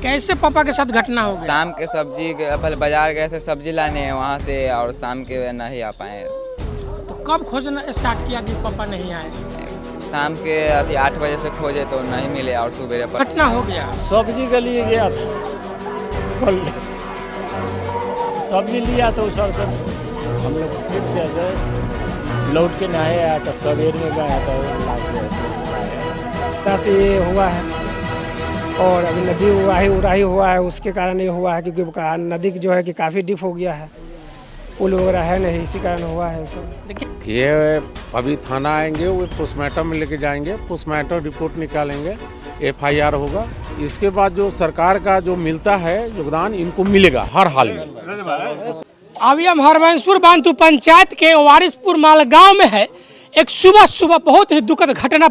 कैसे पापा के साथ घटना हो गई? शाम के सब्जी पहले बाजार गए थे सब्जी लाने वहाँ से, और शाम के नहीं आ पाए। तो कब खोजना स्टार्ट किया कि पापा नहीं आए? शाम के 8 बजे से खोजे तो नहीं मिले, और सुबह पर घटना हो गया। सब्जी के लिए गया था कल, सब्जी लिया तो सर हम लोग फिर जैसे लौट के नहीं आया तो सवेर में गया तो से ये हुआ है। और अभी नदी उड़ाही हुआ है, उसके कारण ये हुआ है क्योंकि नदी जो है कि काफ़ी डीप हो गया है, पुल वगैरह है नहीं, इसी कारण हुआ है ऐसा। ये अभी थाना आएंगे, वो पोस्टमार्टम में लेके जाएंगे, पोस्टमार्टम रिपोर्ट निकालेंगे, FIR होगा। इसके बाद जो सरकार का जो मिलता है योगदान इनको मिलेगा हर हाल में। अभी हम हरबंसपुर बांधु पंचायत के वारिसपुर माल गांव में है। एक सुबह बहुत ही दुखद घटना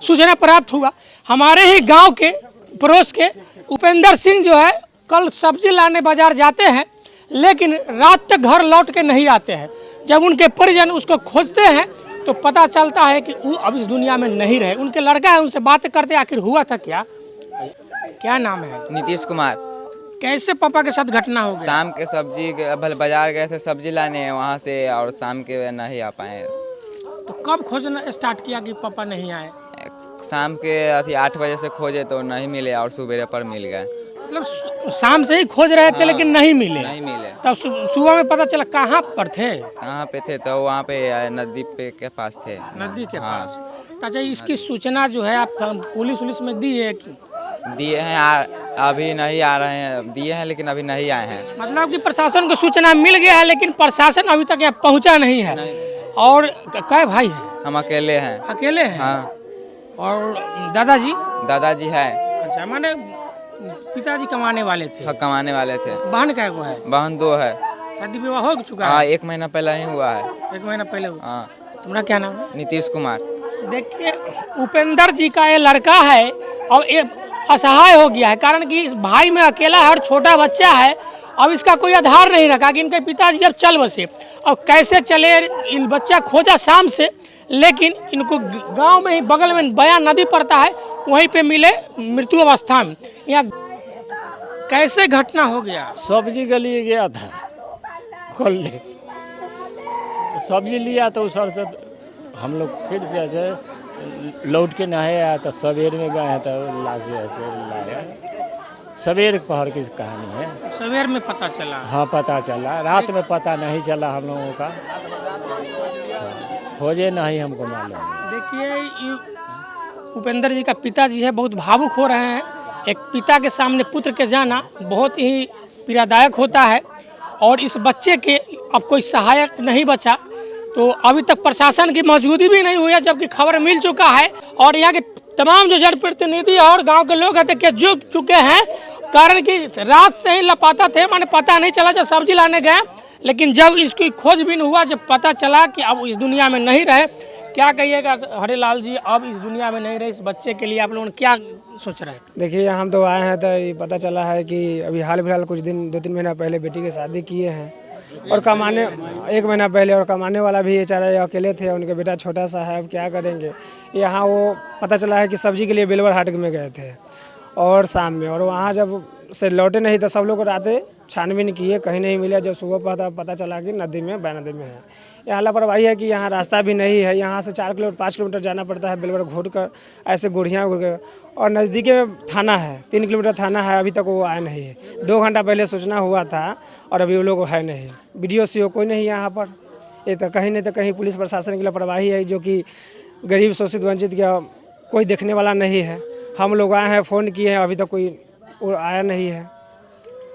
सूचना प्राप्त हुआ। हमारे ही गांव के पड़ोस के उपेंद्र सिंह जो है कल सब्जी लाने बाजार जाते हैं, लेकिन रात तक घर लौट के नहीं आते हैं। जब उनके परिजन उसको खोजते हैं तो पता चलता है कि वो अब इस दुनिया में नहीं रहे। उनके लड़का है, उनसे बात करते आखिर हुआ था क्या नाम है? नीतीश कुमार। कैसे पापा के साथ घटना हो गई? शाम के सब्जी पहले बाजार गए थे सब्जी लाने वहाँ से, और शाम के नहीं आ पाए। तो कब खोजना स्टार्ट किया कि पापा नहीं आए? शाम के 8 बजे से खोजे तो नहीं मिले, और सुबह पर मिल गए। मतलब शाम से ही खोज रहे थे लेकिन नहीं मिले। तब सुबह में पता चला कहाँ पर थे? कहाँ पे थे? तो वहाँ पे नदी पे के पास थे। नदी के पास। अच्छा, इसकी सूचना जो है आप पुलिस में दी है कि? दिए हैं, अभी नहीं आ रहे हैं। दिए हैं लेकिन अभी नहीं आए हैं। मतलब कि प्रशासन को सूचना मिल गया है लेकिन प्रशासन अभी तक यहाँ पहुँचा नहीं है। और कै भाई हैं? हम अकेले हैं। अकेले हैं? हाँ। और दादाजी? दादाजी है। अच्छा, माने पिताजी कमाने वाले थे? हाँ, कमाने वाले थे। बहन कै गो है? बहन 2 है। शादी विवाह हो चुका है? हाँ, 1 महीना पहले ही हुआ है। 1 महीना पहले हुआ। हाँ। तुम्हारा क्या नाम है? नीतीश कुमार। देखिए, उपेंद्र जी का ये लड़का है और ये असहाय हो गया है, कारण कि इस भाई में अकेला है और छोटा बच्चा है। अब इसका कोई आधार नहीं रखा कि इनके पिताजी अब चल बसे, और कैसे चले। इन बच्चा खोजा शाम से, लेकिन इनको गांव में ही बगल में बया नदी पड़ता है, वहीं पे मिले मृत्यु अवस्था में। यहाँ कैसे घटना हो गया? सब्जी के लिए गया था कल, तो सब्जी लिया तो सर से हम लोग फिर जैसे लौट के नहीं आया तो सवेर में गए तो लाया। सवेर पहर की कहानी है। सवेर में पता चला? हाँ, पता चला। रात में पता नहीं चला हम लोगों का, खोजे नहीं हमको मालूम। देखिए, उपेंद्र जी का पिताजी है, बहुत भावुक हो रहे हैं। एक पिता के सामने पुत्र के जाना बहुत ही पीड़ादायक होता है, और इस बच्चे के अब कोई सहायक नहीं बचा। तो अभी तक प्रशासन की मौजूदगी भी नहीं हुई है, जबकि खबर मिल चुका है। और यहाँ के तमाम जो जनप्रतिनिधि और गांव के लोग हैं कि जुट चुके हैं, कारण कि रात से ही लापता थे, माने पता नहीं चला। जब सब्जी लाने गए, लेकिन जब इसकी खोजबीन हुआ, जब पता चला कि अब इस दुनिया में नहीं रहे। क्या कहिएगा हरिलाल जी, अब इस दुनिया में नहीं रहे, इस बच्चे के लिए आप लोगों ने क्या सोच रहे हैं? देखिए, हम तो आए हैं तो ये पता चला है कि अभी हाल फिलहाल कुछ दिन 2-3 महीना पहले बेटी की शादी किए हैं, और कमाने 1 महीना पहले, और कमाने वाला भी ये चाह अकेले थे। उनका बेटा छोटा सा है, अब क्या करेंगे। यहाँ वो पता चला है कि सब्जी के लिए बेलवर हाट में गए थे और शाम में, और वहाँ जब से लौटे नहीं तो सब लोग रातें छानबीन किए, कहीं नहीं मिला। जब सुबह पता चला कि नदी में नदी में है। यहाँ लापरवाही है कि यहाँ रास्ता भी नहीं है। यहाँ से 4-5 किलोमीटर जाना पड़ता है बेलवर घूट कर, ऐसे गुड़ियाँ घूट कर। और नज़दीक में थाना है, 3 किलोमीटर थाना है। अभी तक वो आए नहीं है। 2 घंटा पहले सूचना हुआ था और अभी वो लोग है नहीं। BDO CO कोई नहीं यहाँ पर। ये तो कहीं नहीं तो कहीं पुलिस प्रशासन की लापरवाही है, जो कि गरीब शोषित वंचित का कोई देखने वाला नहीं है। हम लोग आए हैं, फ़ोन किए हैं, अभी तक कोई आया नहीं है।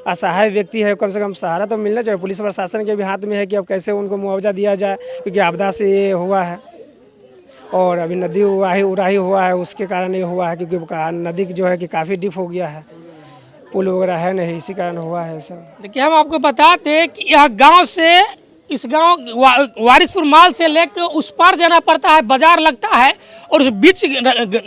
असहाय व्यक्ति है, कम से कम सहारा तो मिलना चाहिए। पुलिस प्रशासन के भी हाथ में है कि अब कैसे उनको मुआवजा दिया जाए, क्योंकि आपदा से ये हुआ है। और अभी नदी उड़ाही हुआ है, उसके कारण ये हुआ है क्योंकि नदी जो है कि काफ़ी डीप हो गया है, पुल वगैरह है नहीं, इसी कारण हुआ है ऐसा। देखिए, हम आपको बता दें कि यह गाँव से इस गांव वारिसपुर माल से लेकर उस पार जाना पड़ता है, बाजार लगता है, और बीच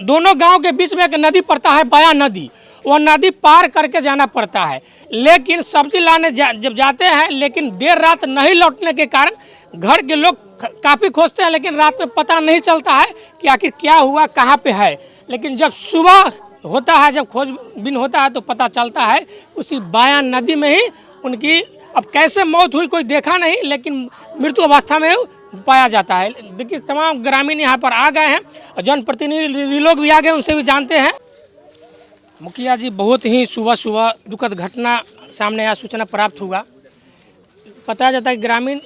दोनों गांव के बीच में एक नदी पड़ता है, बया नदी। वह नदी पार करके जाना पड़ता है। लेकिन सब्जी लाने जब जाते हैं, लेकिन देर रात नहीं लौटने के कारण घर के लोग काफ़ी खोजते हैं, लेकिन रात में पता नहीं चलता है कि आखिर क्या हुआ, कहाँ पे है। लेकिन जब सुबह होता है, जब खोजबीन होता है तो पता चलता है उसी बायां नदी में ही उनकी अब कैसे मौत हुई कोई देखा नहीं, लेकिन मृत्यु अवस्था में पाया जाता है। देखिए तमाम ग्रामीण यहाँ पर आ गए हैं और जनप्रतिनिधि लोग भी आ गए, उनसे भी जानते हैं। मुखिया जी, बहुत ही सुबह सुबह दुखद घटना सामने आया, सूचना प्राप्त हुआ। बताया जाता है ग्रामीण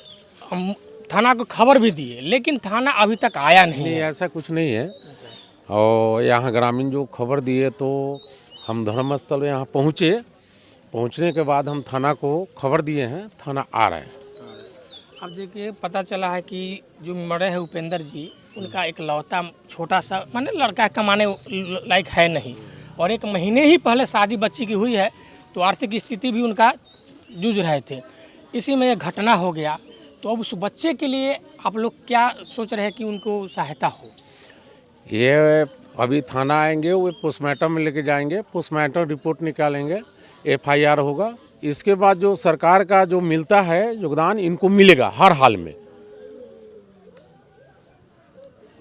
थाना को खबर भी दिए, लेकिन थाना अभी तक आया नहीं नहीं, है। ऐसा कुछ नहीं है। और यहाँ ग्रामीण जो खबर दिए तो हम धर्मस्थल यहाँ पहुँचे, पहुँचने के बाद हम थाना को खबर दिए हैं, थाना आ रहे हैं। अब देखिए पता चला है कि जो मरे हैं उपेंद्र जी, उनका एक लौता छोटा सा माने लड़का कमाने लायक है नहीं, और 1 महीने ही पहले शादी बच्ची की हुई है, तो आर्थिक स्थिति भी उनका जूझ रहे थे। इसी में यह घटना हो गया। तो अब उस बच्चे के लिए आप लोग क्या सोच रहे हैं कि उनको सहायता हो? ये अभी थाना आएंगे, वो पोस्टमार्टम में लेके जाएंगे, पोस्टमार्टम रिपोर्ट निकालेंगे, FIR होगा। इसके बाद जो सरकार का जो मिलता है योगदान इनको मिलेगा हर हाल में।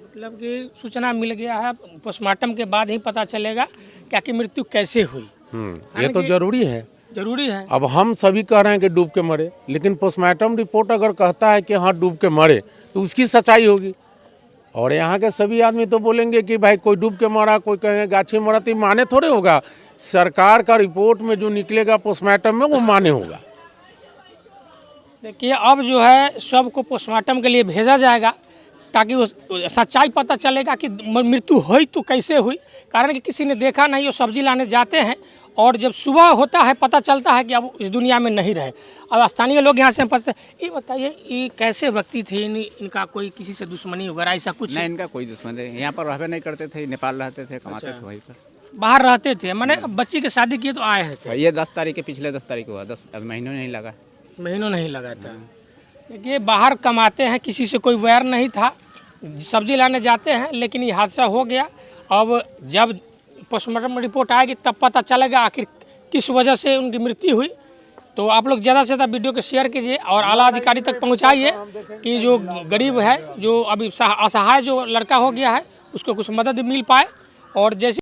मतलब कि सूचना मिल गया है, पोस्टमार्टम के बाद ही पता चलेगा क्या कि मृत्यु कैसे हुई। ये तो जरूरी है। जरूरी है। अब हम सभी कह रहे हैं कि डूब के मरे, लेकिन पोस्टमार्टम रिपोर्ट अगर कहता है कि हाँ डूब के मरे तो उसकी सच्चाई होगी। और यहाँ के सभी आदमी तो बोलेंगे कि भाई कोई डूब के मरा, कोई कहेंगे गाछी मरा, तो माने थोड़े होगा। सरकार का रिपोर्ट में जो निकलेगा पोस्टमार्टम में वो माने होगा। देखिए अब जो है सबको पोस्टमार्टम के लिए भेजा जाएगा, ताकि वो सच्चाई पता चलेगा कि मृत्यु हुई तो कैसे हुई। कारण कि किसी ने देखा नहीं, वो सब्जी लाने जाते हैं और जब सुबह होता है पता चलता है कि अब इस दुनिया में नहीं रहे। अब स्थानीय लोग यहाँ से पूछते हैं, ये बताइए ये कैसे व्यक्ति थे, इनका कोई किसी से दुश्मनी वगैरह ऐसा कुछ? नहीं, इनका कोई दुश्मन नहीं। यहाँ पर रहबे नहीं करते थे, नेपाल रहते थे, कमाते थे वहीं पर। बाहर रहते थे, मैंने बच्ची की शादी की तो आए हैं। ये 10 तारीख के पिछले 10 तारीख हुआ, 10 अब महीनों नहीं लगा। महीनों नहीं लगा था। देखिए बाहर कमाते हैं, किसी से कोई वैर नहीं था, सब्जी लाने जाते हैं, लेकिन ये हादसा हो गया। अब जब पोस्टमार्टम रिपोर्ट आएगी तब पता चलेगा आखिर किस वजह से उनकी मृत्यु हुई। तो आप लोग ज़्यादा से ज़्यादा वीडियो को शेयर कीजिए और आला अधिकारी तक पहुंचाइए कि जो गरीब है, जो अभी असहाय जो लड़का हो गया है, उसको कुछ मदद मिल पाए। और जैसे